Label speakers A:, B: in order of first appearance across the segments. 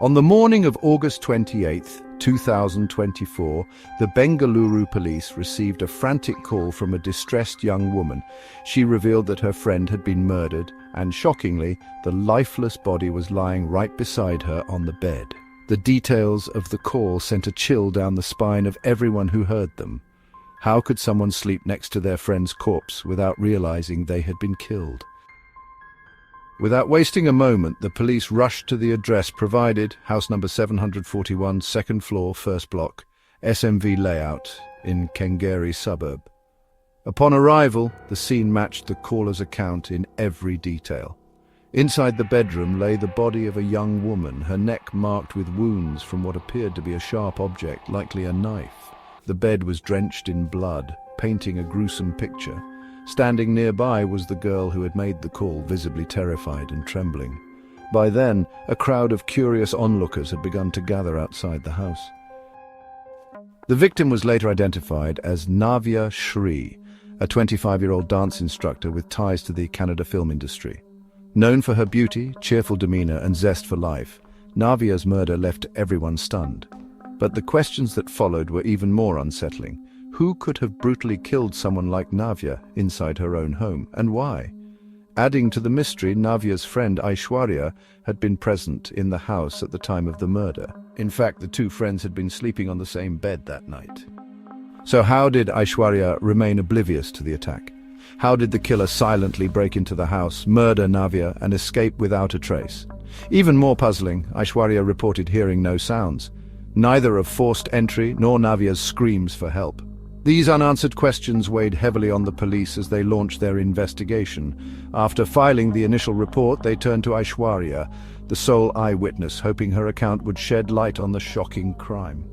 A: On the morning of August 28, 2024, the Bengaluru police received a frantic call from a distressed young woman. She revealed that her friend had been murdered, and shockingly, the lifeless body was lying right beside her on the bed. The details of the call sent a chill down the spine of everyone who heard them. How could someone sleep next to their friend's corpse without realizing they had been killed? Without wasting a moment, the police rushed to the address provided, house number 741, second floor, first block, SMV layout, in Kengeri suburb. Upon arrival, the scene matched the caller's account in every detail. Inside the bedroom lay the body of a young woman, her neck marked with wounds from what appeared to be a sharp object, likely a knife. The bed was drenched in blood, painting a gruesome picture. Standing nearby was the girl who had made the call, visibly terrified and trembling. By then, a crowd of curious onlookers had begun to gather outside the house. The victim was later identified as Navya Shri, a 25-year-old dance instructor with ties to the Kannada film industry. Known for her beauty, cheerful demeanor, and zest for life, Navya's murder left everyone stunned. But the questions that followed were even more unsettling. Who could have brutally killed someone like Navya inside her own home, and why? Adding to the mystery, Navya's friend Aishwarya had been present in the house at the time of the murder. In fact, the two friends had been sleeping on the same bed that night. So how did Aishwarya remain oblivious to the attack? How did the killer silently break into the house, murder Navya, and escape without a trace? Even more puzzling, Aishwarya reported hearing no sounds, neither of forced entry nor Navya's screams for help. These unanswered questions weighed heavily on the police as they launched their investigation. After filing the initial report, they turned to Aishwarya, the sole eyewitness, hoping her account would shed light on the shocking crime.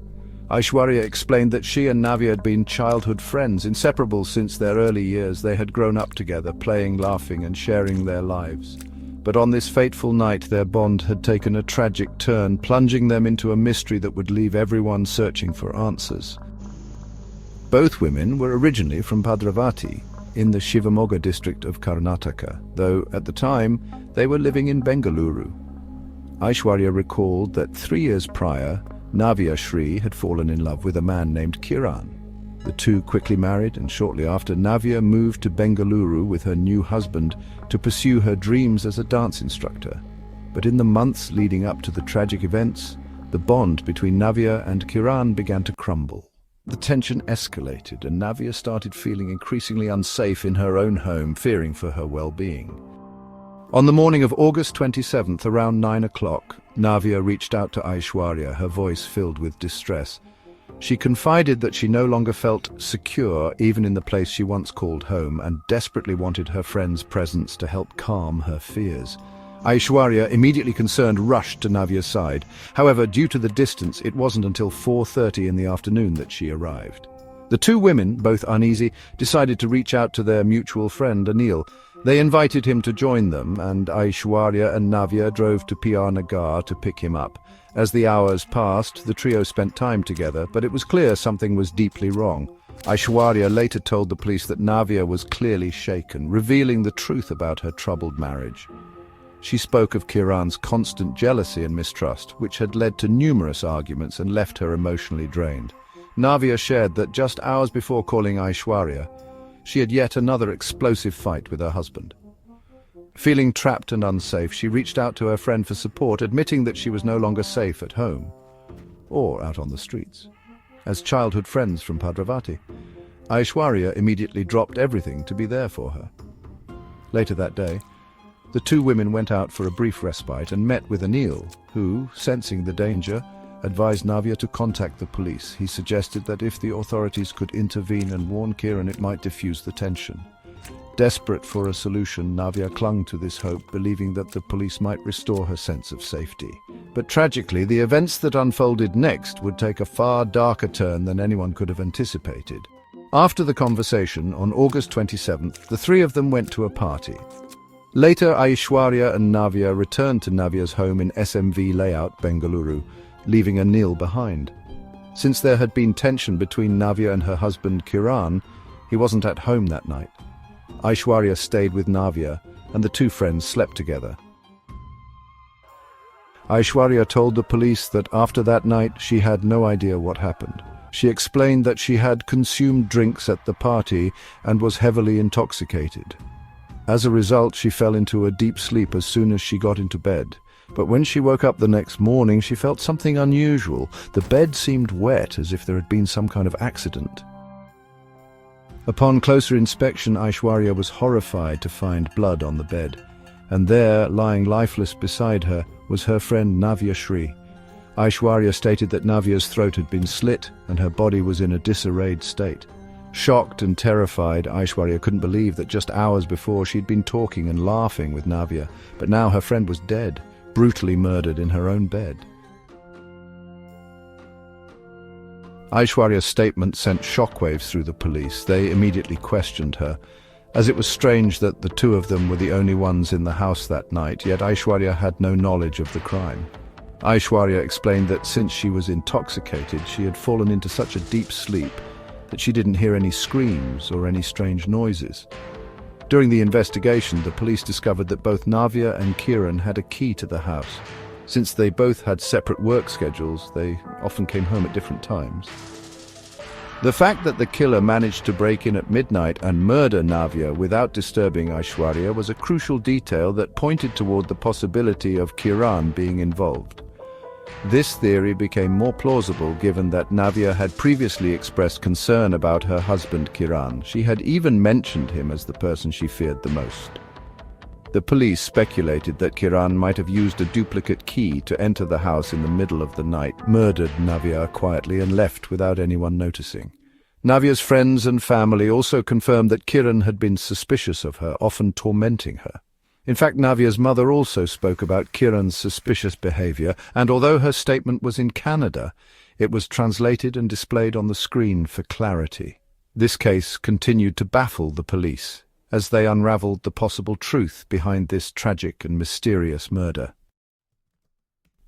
A: Aishwarya explained that she and Navya had been childhood friends, inseparable since their early years. They had grown up together, playing, laughing, and sharing their lives. But on this fateful night, their bond had taken a tragic turn, plunging them into a mystery that would leave everyone searching for answers. Both women were originally from Bhadravati, in the Shivamogga district of Karnataka, though at the time they were living in Bengaluru. Aishwarya recalled that 3 years prior, Navya Shri had fallen in love with a man named Kiran. The two quickly married, and shortly after, Navya moved to Bengaluru with her new husband to pursue her dreams as a dance instructor. But in the months leading up to the tragic events, the bond between Navya and Kiran began to crumble. The tension escalated, and Navya started feeling increasingly unsafe in her own home, fearing for her well-being. On the morning of August 27th, around 9 o'clock, Navya reached out to Aishwarya, her voice filled with distress. She confided that she no longer felt secure even in the place she once called home, and desperately wanted her friend's presence to help calm her fears. Aishwarya, immediately concerned, rushed to Navya's side. However, due to the distance, it wasn't until 4:30 in the afternoon that she arrived. The two women, both uneasy, decided to reach out to their mutual friend Anil. They invited him to join them, and Aishwarya and Navya drove to PR Nagar to pick him up. As the hours passed, the trio spent time together, but it was clear something was deeply wrong. Aishwarya later told the police that Navya was clearly shaken, revealing the truth about her troubled marriage. She spoke of Kiran's constant jealousy and mistrust, which had led to numerous arguments and left her emotionally drained. Navya shared that just hours before calling Aishwarya, she had yet another explosive fight with her husband. Feeling trapped and unsafe, she reached out to her friend for support, admitting that she was no longer safe at home or out on the streets. As childhood friends from Bhadravati, Aishwarya immediately dropped everything to be there for her. Later that day, the two women went out for a brief respite and met with Anil, who, sensing the danger, advised Navya to contact the police. He suggested that if the authorities could intervene and warn Kiran, it might diffuse the tension. Desperate for a solution, Navya clung to this hope, believing that the police might restore her sense of safety. But tragically, the events that unfolded next would take a far darker turn than anyone could have anticipated. After the conversation, on August 27th, the three of them went to a party. Later, Aishwarya and Navya returned to Navya's home in SMV layout, Bengaluru, leaving Anil behind. Since there had been tension between Navya and her husband Kiran, he wasn't at home that night. Aishwarya stayed with Navya, and the two friends slept together. Aishwarya told the police that after that night she had no idea what happened. She explained that she had consumed drinks at the party and was heavily intoxicated. As a result, she fell into a deep sleep as soon as she got into bed. But when she woke up the next morning, she felt something unusual. The bed seemed wet, as if there had been some kind of accident. Upon closer inspection, Aishwarya was horrified to find blood on the bed. And there, lying lifeless beside her, was her friend Navya Shri. Aishwarya stated that Navya's throat had been slit and her body was in a disarrayed state. Shocked and terrified, Aishwarya couldn't believe that just hours before she'd been talking and laughing with Navya, but now her friend was dead, brutally murdered in her own bed. Aishwarya's statement sent shockwaves through the police. They immediately questioned her, as it was strange that the two of them were the only ones in the house that night, yet Aishwarya had no knowledge of the crime. Aishwarya explained that since she was intoxicated, she had fallen into such a deep sleep that she didn't hear any screams or any strange noises. During the investigation, the police discovered that both Navya and Kiran had a key to the house. Since they both had separate work schedules, they often came home at different times. The fact that the killer managed to break in at midnight and murder Navya without disturbing Aishwarya was a crucial detail that pointed toward the possibility of Kiran being involved. This theory became more plausible given that Navya had previously expressed concern about her husband Kiran. She had even mentioned him as the person she feared the most. The police speculated that Kiran might have used a duplicate key to enter the house in the middle of the night, murdered Navya quietly and left without anyone noticing. Navya's friends and family also confirmed that Kiran had been suspicious of her, often tormenting her. In fact, Navya's mother also spoke about Kiran's suspicious behavior, and although her statement was in Kannada, it was translated and displayed on the screen for clarity. This case continued to baffle the police as they unraveled the possible truth behind this tragic and mysterious murder.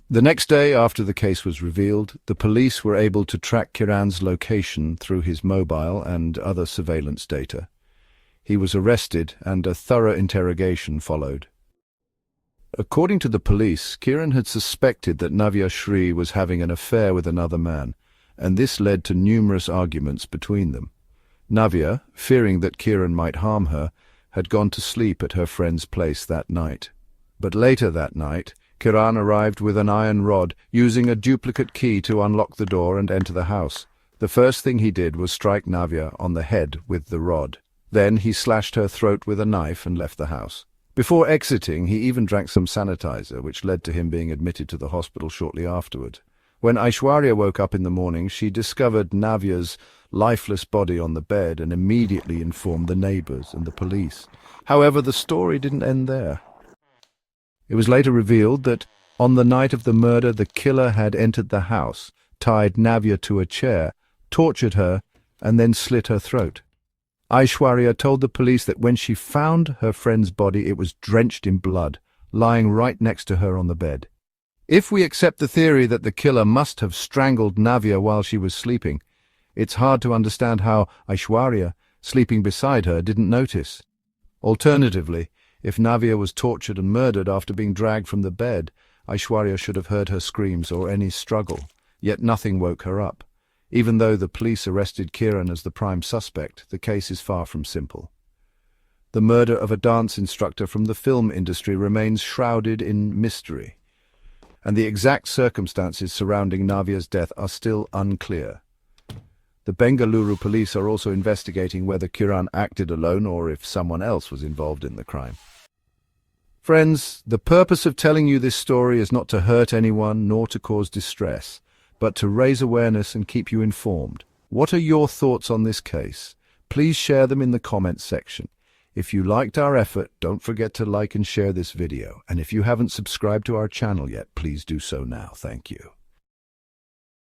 A: The next day, after the case was revealed, the police were able to track Kiran's location through his mobile and other surveillance data. He was arrested and a thorough interrogation followed. According to the police, Kiran had suspected that Navya Shri was having an affair with another man, and this led to numerous arguments between them. Navya, fearing that Kiran might harm her, had gone to sleep at her friend's place that night. But later that night, Kiran arrived with an iron rod, using a duplicate key to unlock the door and enter the house. The first thing he did was strike Navya on the head with the rod. Then he slashed her throat with a knife and left the house. Before exiting, he even drank some sanitizer, which led to him being admitted to the hospital shortly afterward. When Aishwarya woke up in the morning, she discovered Navya's lifeless body on the bed and immediately informed the neighbors and the police. However, the story didn't end there. It was later revealed that on the night of the murder, the killer had entered the house, tied Navya to a chair, tortured her, and then slit her throat. Aishwarya told the police that when she found her friend's body, it was drenched in blood, lying right next to her on the bed. If we accept the theory that the killer must have strangled Navya while she was sleeping, it's hard to understand how Aishwarya, sleeping beside her, didn't notice. Alternatively, if Navya was tortured and murdered after being dragged from the bed, Aishwarya should have heard her screams or any struggle, yet nothing woke her up. Even though the police arrested Kiran as the prime suspect, the case is far from simple. The murder of a dance instructor from the film industry remains shrouded in mystery, and the exact circumstances surrounding Navya's death are still unclear. The Bengaluru police are also investigating whether Kiran acted alone or if someone else was involved in the crime. Friends, the purpose of telling you this story is not to hurt anyone nor to cause distress, but to raise awareness and keep you informed. What are your thoughts on this case? Please share them in the comments section. If you liked our effort, don't forget to like and share this video. And if you haven't subscribed to our channel yet, please do so now. Thank you.